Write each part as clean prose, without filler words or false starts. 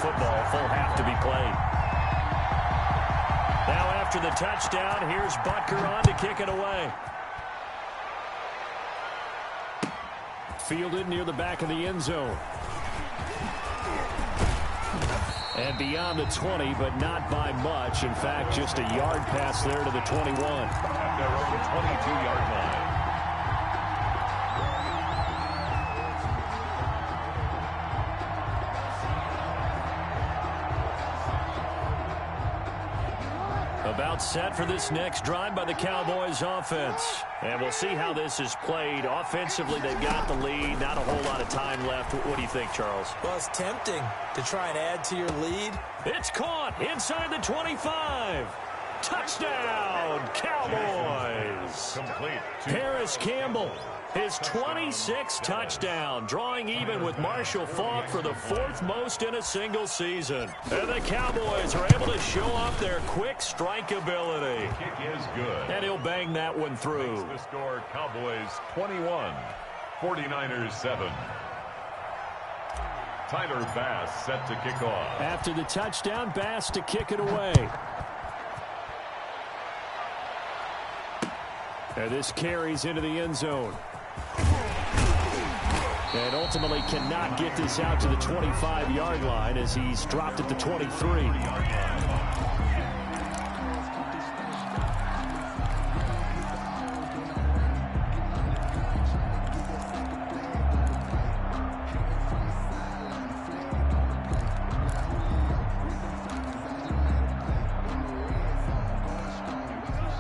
football. Full half to be played. Now after the touchdown, here's Butker on to kick it away. Fielded near the back of the end zone. And beyond the 20, but not by much. In fact, just a yard pass there to the 21. At their own 22-yard line. About set for this next drive by the Cowboys offense. And we'll see how this is played. Offensively, they've got the lead. Not a whole lot of time left. What do you think, Charles? Well, it's tempting to try and add to your lead. It's caught inside the 25. Touchdown, Cowboys. Complete. Paris Campbell, his 26th touchdown, drawing even with Marshall Faulk for the 4th most in a single season. And the Cowboys are able to show off their quick strike ability. Kick is good. And he'll bang that one through. The score, Cowboys 21, 49ers 7. Tyler Bass set to kick off. After the touchdown, Bass to kick it away. And this carries into the end zone. And ultimately cannot get this out to the 25-yard line as he's dropped at the 23.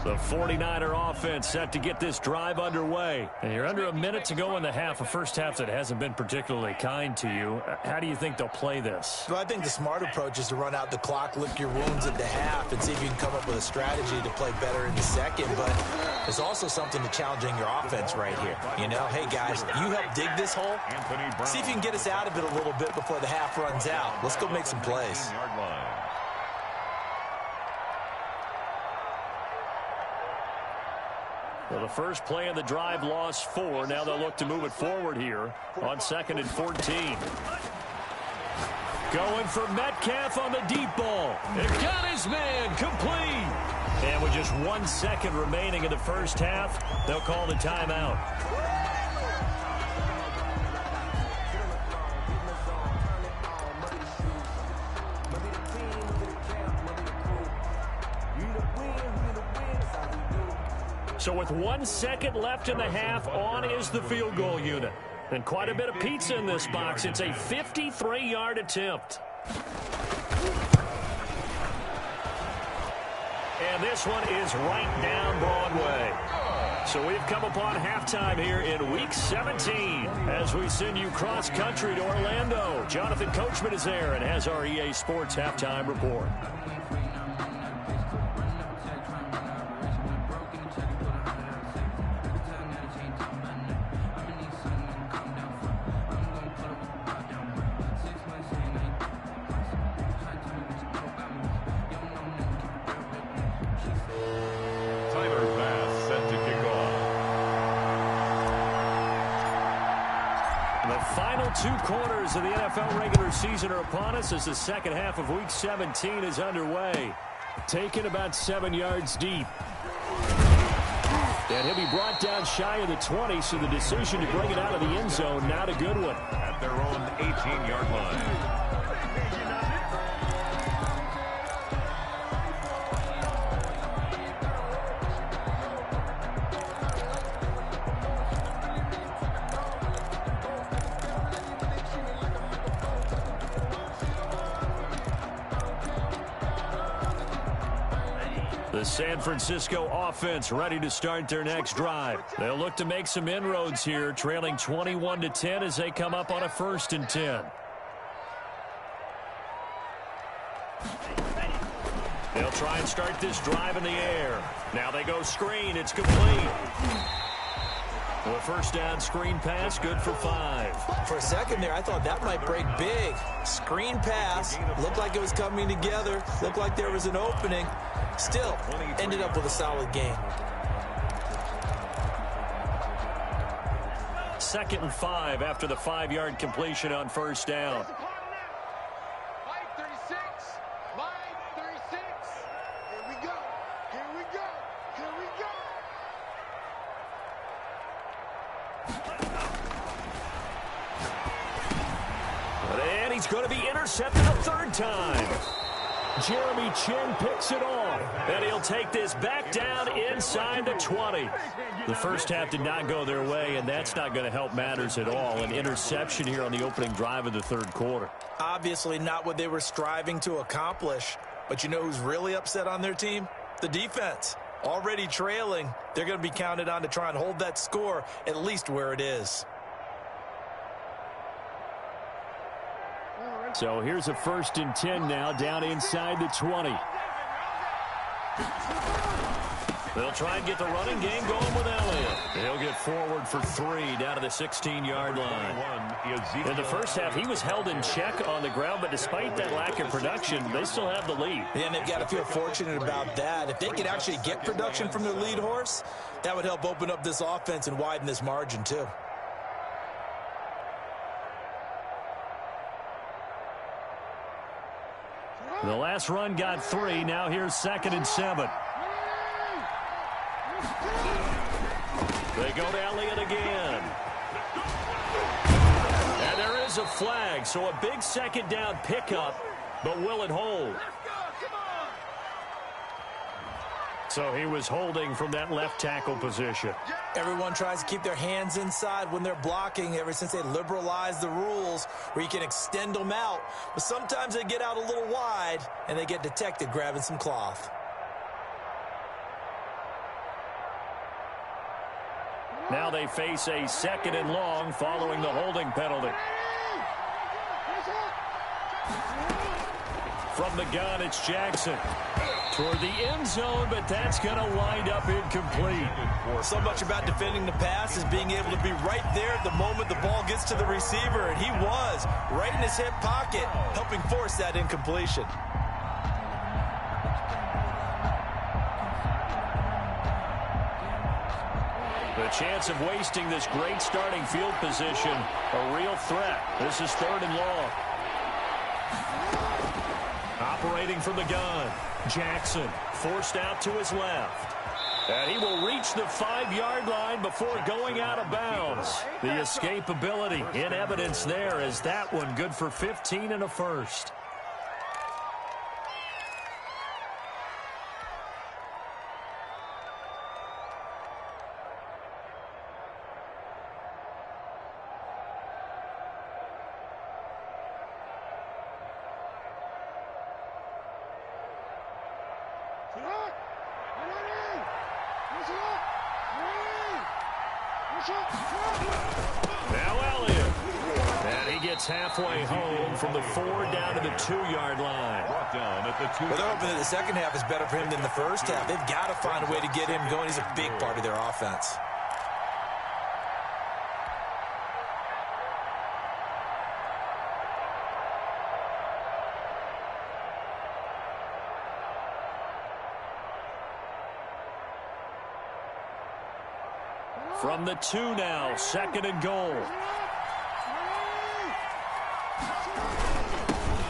The 49er offense set to get this drive underway. And you're under a minute to go in the half, a first half that hasn't been particularly kind to you. How do you think they'll play this? Well, I think the smart approach is to run out the clock, lick your wounds at the half, and see if you can come up with a strategy to play better in the second. But there's also something to challenging your offense right here. You know, hey, guys, you help dig this hole. See if you can get us out of it a little bit before the half runs out. Let's go make some plays. Well, the first play of the drive lost 4. Now they'll look to move it forward here on 2nd and 14. Going for Metcalf on the deep ball. It got his man complete. And with just 1 second remaining in the first half, they'll call the timeout. So with 1 second left in the half, on is the field goal unit. And quite a bit of pizza in this box. It's a 53-yard attempt. And this one is right down Broadway. So we've come upon halftime here in Week 17 as we send you cross-country to Orlando. Jonathan Coachman is there and has our EA Sports halftime report. Final 2 quarters of the NFL regular season are upon us as the second half of Week 17 is underway. Taken about 7 yards deep. And he'll be brought down shy of the 20, so the decision to bring it out of the end zone, not a good one. At their own 18-yard line. The San Francisco offense ready to start their next drive. They'll look to make some inroads here, trailing 21-10 as they come up on a 1st and 10. They'll try and start this drive in the air. Now they go screen. It's complete. Well, first down screen pass, good for 5. For a second there, I thought that might break big. Screen pass, looked like it was coming together, looked like there was an opening. Still, ended up with a solid game. 2nd and 5 after the 5-yard completion on first down. 36. Line 36. Here we go. Here we go. Here we go. And he's going to be intercepted a third time. Jeremy Chinn picks it off, and he'll take this back down inside the 20. The first half did not go their way, and that's not going to help matters at all. An interception here on the opening drive of the third quarter. Obviously not what they were striving to accomplish, but you know who's really upset on their team? The defense. Already trailing, they're going to be counted on to try and hold that score at least where it is. So here's a 1st and 10 now, down inside the 20. They'll try and get the running game going with Elliott. He'll get forward for 3 down to the 16-yard line. In the first half, he was held in check on the ground, but despite that lack of production, they still have the lead. And they've got to feel fortunate about that. If they could actually get production from their lead horse, that would help open up this offense and widen this margin too. The last run got 3. Now here's 2nd and 7. They go to Elliott again. And there is a flag, so a big 2nd down pickup, but will it hold? So he was holding from that left tackle position. Everyone tries to keep their hands inside when they're blocking ever since they liberalized the rules where you can extend them out. But sometimes they get out a little wide and they get detected grabbing some cloth. Now they face a 2nd and long following the holding penalty. From the gun, it's Jackson. Toward the end zone, but that's going to wind up incomplete. So much about defending the pass is being able to be right there at the moment the ball gets to the receiver, and he was right in his hip pocket, helping force that incompletion. The chance of wasting this great starting field position, a real threat. This is 3rd and long. Operating from the gun, Jackson forced out to his left. And he will reach the 5-yard line before going out of bounds. The escapability in evidence there as that one good for 15 and a first. Now Elliott. And he gets halfway home from the 4 down to the 2-yard line. Well, they're hoping that the second half is better for him than the first half. They've got to find a way to get him going. He's a big part of their offense. From the 2 now, 2nd and goal.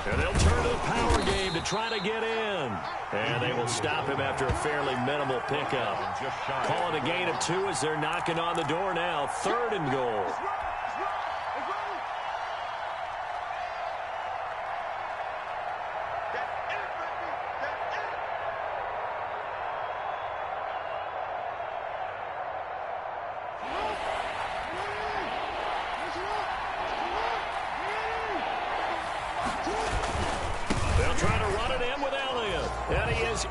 And they'll turn to the power game to try to get in. And they will stop him after a fairly minimal pickup. Call it a gain of 2 as they're knocking on the door now. 3rd and goal.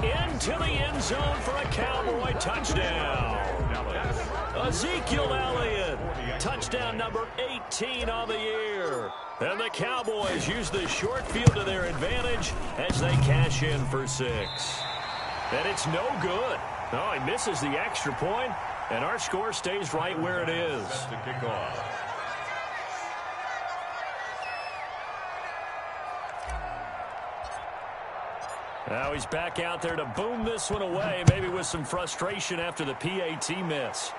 Into the end zone for a Cowboy touchdown. Ezekiel Elliott, touchdown number 18 on the year. And the Cowboys use the short field to their advantage as they cash in for 6. And it's no good. Oh, he misses the extra point, and our score stays right where it is. To kick off. Now he's back out there to boom this one away, maybe with some frustration after the PAT miss.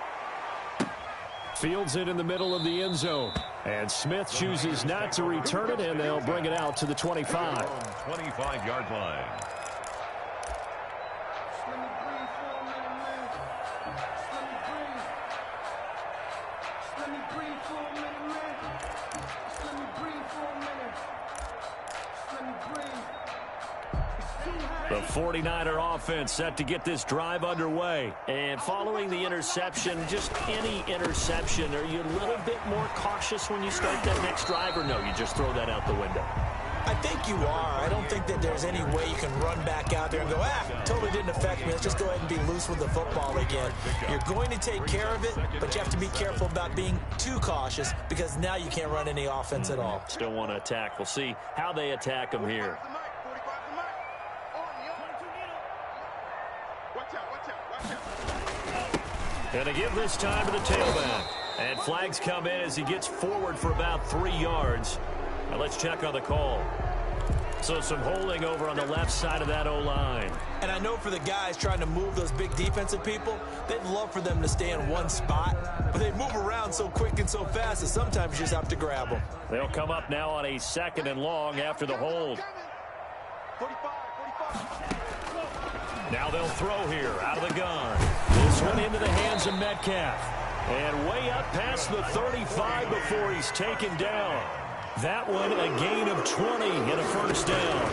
Fields it in the middle of the end zone. And Smith chooses not to return it, and they'll bring it out to the 25. 25-yard line. The 49er offense set to get this drive underway. And following the interception, just any interception, are you a little bit more cautious when you start that next drive, or no, you just throw that out the window? I think you are. I don't think that there's any way you can run back out there and go, totally didn't affect me. Let's just go ahead and be loose with the football again. You're going to take care of it, but you have to be careful about being too cautious because now you can't run any offense at all. Still want to attack. We'll see how they attack them here. And they give this time to the tailback. And flags come in as he gets forward for about 3 yards. Now let's check on the call. So some holding over on the left side of that O-line. And I know for the guys trying to move those big defensive people, they'd love for them to stay in one spot. But they move around so quick and so fast that sometimes you just have to grab them. They'll come up now on a 2nd and long after the hold. 45. Now they'll throw here out of the gun. This one into the hands of Metcalf. And way up past the 35 before he's taken down. That one a gain of 20 and a first down.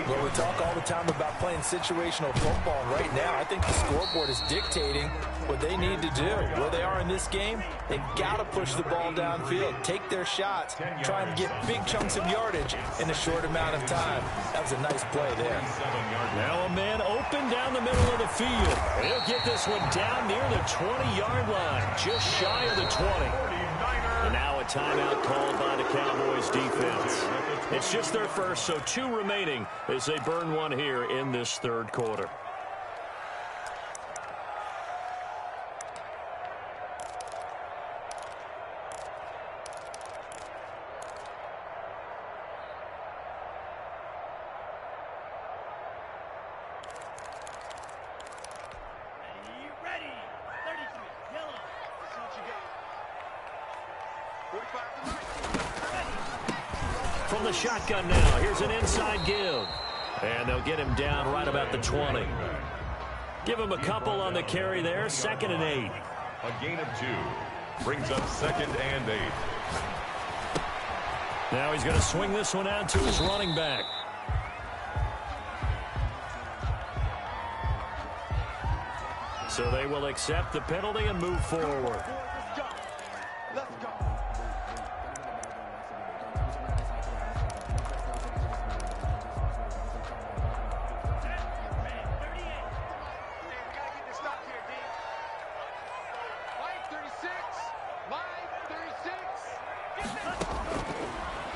Well, we talk all the time about playing situational football. Right now, I think the scoreboard is dictating what they need to do. Where they are in this game, they've got to push the ball downfield, take their shots, try and get big chunks of yardage in a short amount of time. That was a nice play there. Now a man open down the middle of the field. He'll get this one down near the 20-yard line, just shy of the 20. And now a timeout called by the Cowboys defense. It's just their first, so 2 remaining as they burn one here in this 3rd quarter. From the shotgun now, here's an inside give. And they'll get him down right about the 20. Give him a couple on the carry there, 2nd and 8. A gain of 2. Brings up 2nd and 8. Now he's going to swing this one out to his running back. So they will accept the penalty and move forward. Let's go.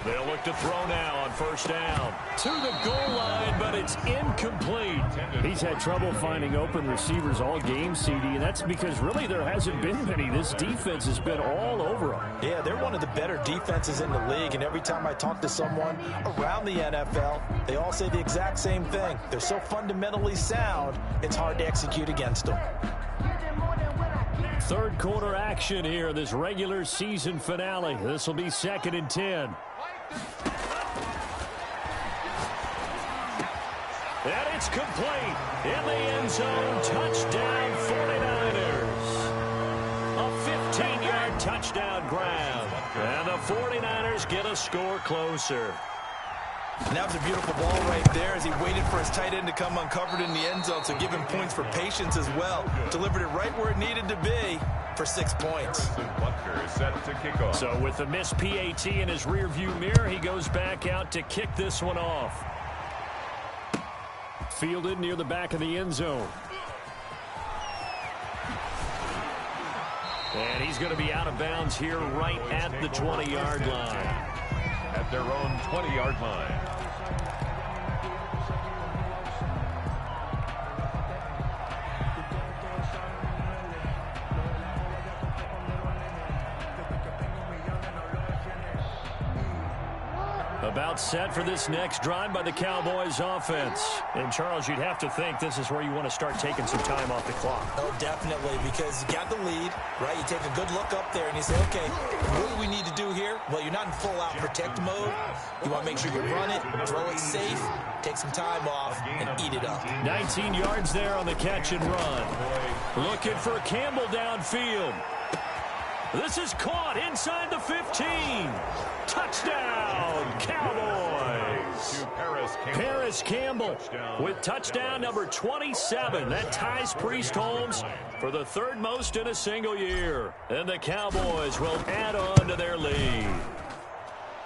They'll look to throw now on 1st down. To the goal line, but it's incomplete. He's had trouble finding open receivers all game, CD, and that's because really there hasn't been many. This defense has been all over him. Yeah, they're one of the better defenses in the league, and every time I talk to someone around the NFL, they all say the exact same thing. They're so fundamentally sound, it's hard to execute against them. 3rd quarter action here, this regular season finale. This will be 2nd and 10. And it's complete in the end zone. Touchdown 49ers. A 15-yard touchdown grab. And the 49ers get a score closer. And that was a beautiful ball right there as he waited for his tight end to come uncovered in the end zone. So give him points for patience as well. Delivered it right where it needed to be for 6 points. Butker is set to kick off. So with the missed PAT in his rearview mirror, he goes back out to kick this one off. Fielded near the back of the end zone. And he's going to be out of bounds here right at the 20-yard line. At their own 20-yard line. About about set for this next drive by the Cowboys offense. And, Charles, you'd have to think this is where you want to start taking some time off the clock. Oh, definitely, because you got the lead, right? You take a good look up there and you say, okay, what do we need to do here? Well, you're not in full-out protect mode. You want to make sure you run it, throw it safe, take some time off, and eat it up. 19 yards there on the catch and run. Looking for Campbell downfield. This is caught inside the 15. Touchdown, Cowboys. Paris Campbell with touchdown number 27. That ties Priest Holmes for the third most in a single year. And the Cowboys will add on to their lead.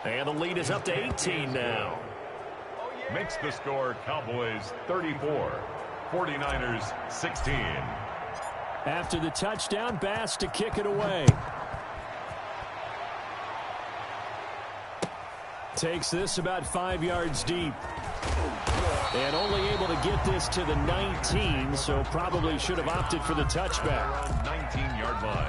And the lead is up to 18 now. Makes the score Cowboys 34, 49ers 16. After the touchdown, Bass to kick it away. Takes this about 5 yards deep. And only able to get this to the 19, so probably should have opted for the touchback. 19-yard line.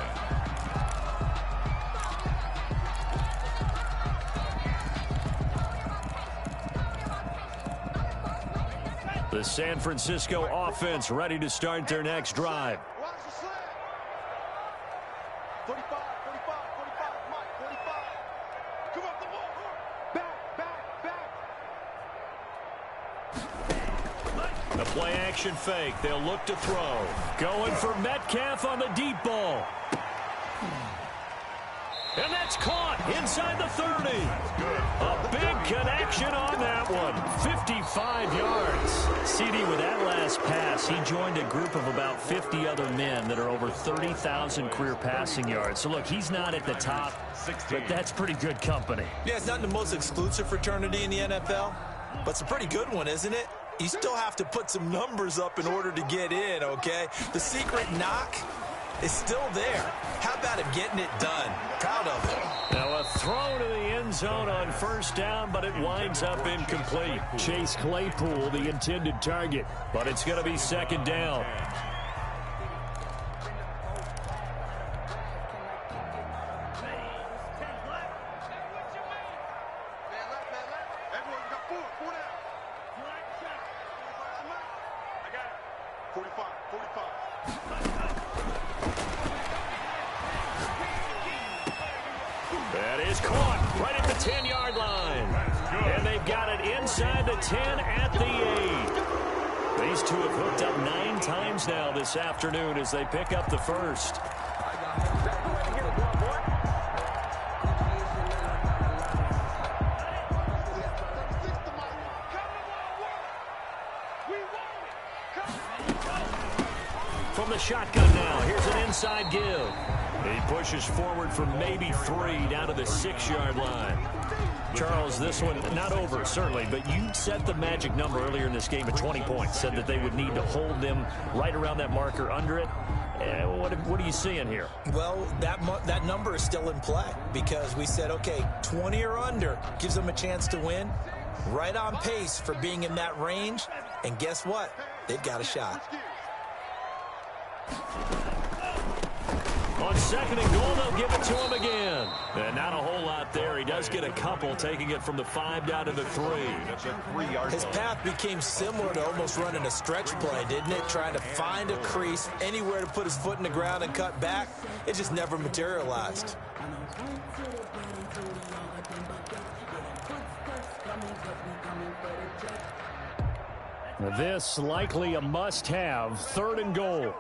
The San Francisco offense ready to start their next drive. Watch the slant. 45, 45, 45, Mike, 45. Come up the ball. Back. The play action fake. They'll look to throw. Going for Metcalf on the deep ball. And that's caught inside the 30. A big connection on that one. 55 yards. CD, with that last pass, he joined a group of about 50 other men that are over 30,000 career passing yards. So, look, he's not at the top, but that's pretty good company. Yeah, it's not the most exclusive fraternity in the NFL, but it's a pretty good one, isn't it? You still have to put some numbers up in order to get in, okay? The secret knock is still there. How about him getting it done? Proud of it. Now a throw to the end zone on first down, but it winds up incomplete. Chase Claypool, the intended target, but it's going to be second down. Everyone got four down. I got it. 45, 45. That is caught right at the 10-yard line. And they've got it inside the 10 at the 8. These two have hooked up 9 times now this afternoon as they pick up the first. From the shotgun now, here's an inside give. He pushes forward for maybe 3 down to the 6-yard line. Charles, this one not over, certainly, but you set the magic number earlier in this game at 20 points, said that they would need to hold them right around that marker under it. What are you seeing here? Well, that number is still in play because we said, okay, 20 or under gives them a chance to win. Right on pace for being in that range. And guess what? They've got a shot. On second and goal, they'll give it to him again. And not a whole lot there. He does get a couple, taking it from the 5 down to the 3. That's a 3-yard His path became similar to almost running a stretch play, didn't it? Trying to find a crease, anywhere to put his foot in the ground and cut back. It just never materialized. This likely a must-have. 3rd and goal.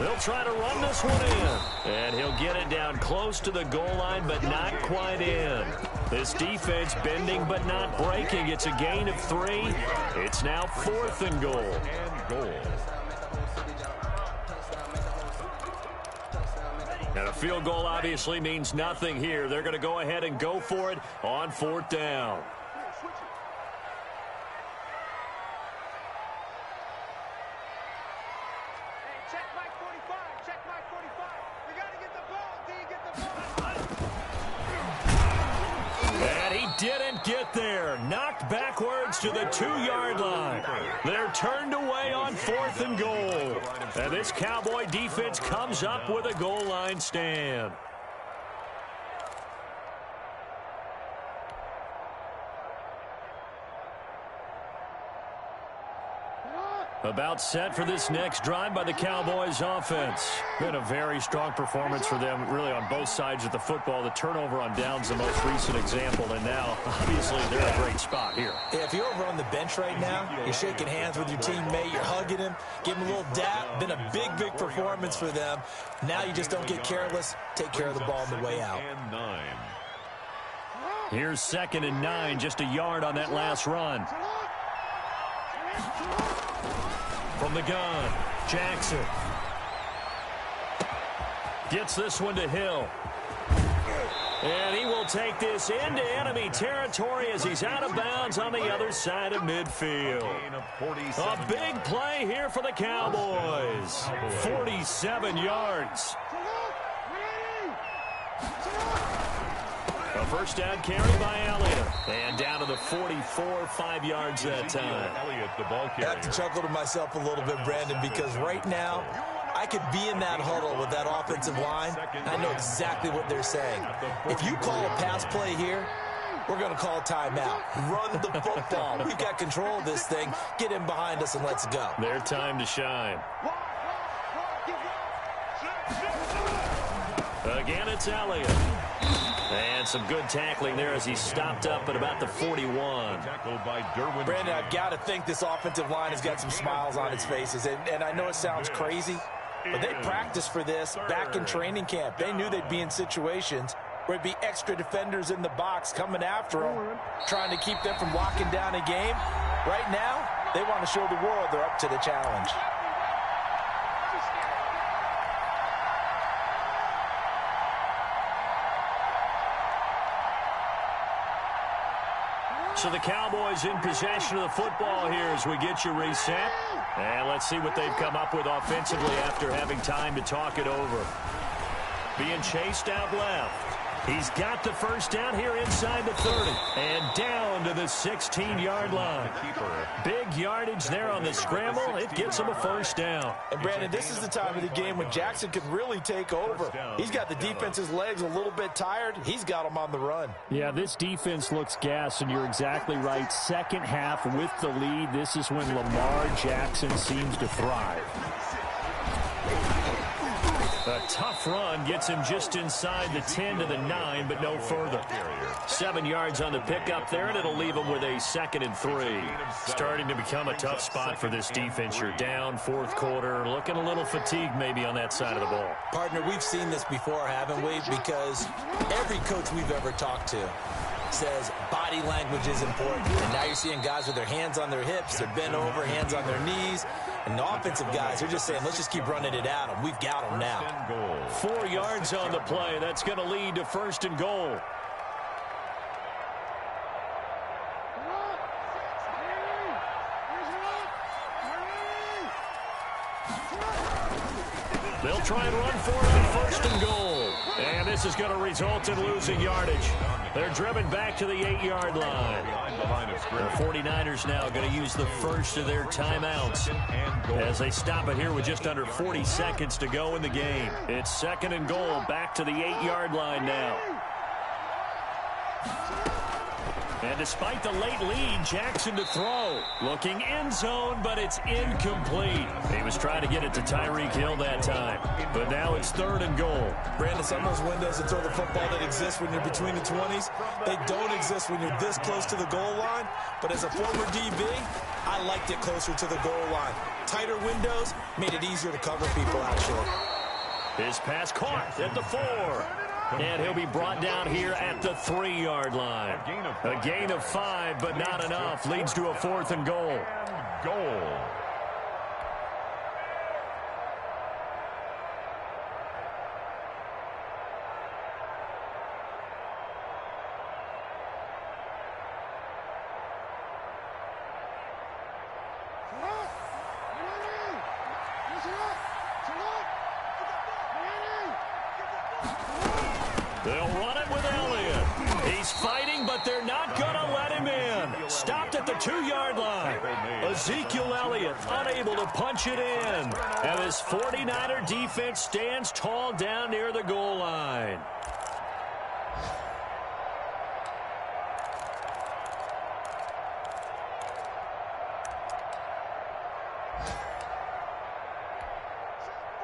They'll try to run this one in. And he'll get it down close to the goal line, but not quite in. This defense bending but not breaking. It's a gain of 3. It's now 4th and goal. And a field goal obviously means nothing here. They're going to go ahead and go for it on 4th down. And he didn't get there. Knocked backwards to the 2-yard line. They're turned away on 4th and goal. And this Cowboy defense comes up with a goal line stand. About set for this next drive by the Cowboys offense. Been a very strong performance for them, really, on both sides of the football. The turnover on downs, the most recent example, and now, obviously, they're in a great spot here. Yeah, if you're over on the bench right now, you're shaking hands with your teammate, you're hugging him, give him a little dap. Been a big, big performance for them. Now you just don't get careless. Take care of the ball on the way out. Here's 2nd and 9, just a yard on that last run. From the gun, Jackson gets this one to Hill. And he will take this into enemy territory as he's out of bounds on the other side of midfield. A big play here for the Cowboys. 47 yards. A first down carry by Elliott. And down to the 44, 5 yards that time. I have to chuckle to myself a little bit, Brandon, because right now I could be in that huddle with that offensive line. I know exactly what they're saying. If you call a pass play here, we're going to call timeout. Run the football. We've got control of this thing. Get in behind us and let's go. Their time to shine. Again, it's Elliott. And some good tackling there as he stopped up at about the 41. Brandon, I've got to think this offensive line has got some smiles on its faces. And I know it sounds crazy, but they practiced for this back in training camp. They knew they'd be in situations where it'd be extra defenders in the box coming after them, trying to keep them from locking down a game. Right now, they want to show the world they're up to the challenge. So the Cowboys in possession of the football here as we get you reset. And let's see what they've come up with offensively after having time to talk it over. Being chased out left. He's got the first down here inside the 30. And down to the 16-yard line. Big yardage there on the scramble. It gets him a first down. And, Brandon, this is the time of the game when Jackson can really take over. He's got the defense's legs a little bit tired. He's got them on the run. Yeah, this defense looks gassed, and you're exactly right. Second half with the lead, this is when Lamar Jackson seems to thrive. A tough run gets him just inside the 10 to the 9, but no further. 7 yards on the pickup there, and it'll leave him with a 2nd and 3. Starting to become a tough spot for this defense. You're down, 4th quarter, looking a little fatigued maybe on that side of the ball. Partner, we've seen this before, haven't we? Because every coach we've ever talked to says body language is important. And now you're seeing guys with their hands on their hips, they're bent over, hands on their knees. And the offensive guys are just saying, let's just keep running it at them. We've got them now. 4 yards on the play. That's going to lead to 1st and goal. They'll try and run for it on 1st and goal. And this is going to result in losing yardage. They're driven back to the 8-yard line. The 49ers now going to use the first of their timeouts as they stop it here with just under 40 seconds to go in the game. It's 2nd and goal, back to the 8-yard line now. And despite the late lead, Jackson to throw. Looking end zone, but it's incomplete. He was trying to get it to Tyreek Hill that time. But now it's 3rd and goal. Brandon, some of those windows to throw the football that exist when you're between the 20s, they don't exist when you're this close to the goal line. But as a former DB, I liked it closer to the goal line. Tighter windows made it easier to cover people, actually. His pass caught at the 4. And he'll be brought down here at the 3-yard line. A gain of 5, but not enough. Leads to a 4th and goal. They'll run it with Elliott. He He's fighting, but they're not going to let him in. Stopped at the 2-yard line. Ezekiel Elliott unable to punch it in. And this 49er defense stands tall down near the goal line.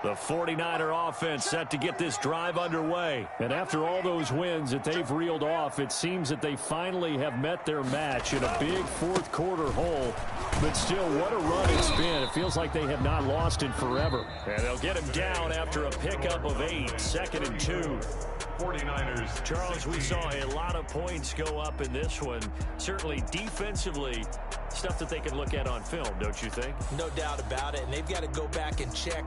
The 49er offense set to get this drive underway. And after all those wins that they've reeled off, it seems that they finally have met their match in a big fourth-quarter hole. But still, what a run it's been. It feels like they have not lost in forever. And they'll get him down after a pickup of 8, 2nd and 2. 49ers. Charles, we saw a lot of points go up in this one. Certainly defensively, stuff that they can look at on film, don't you think? No doubt about it. And they've got to go back and check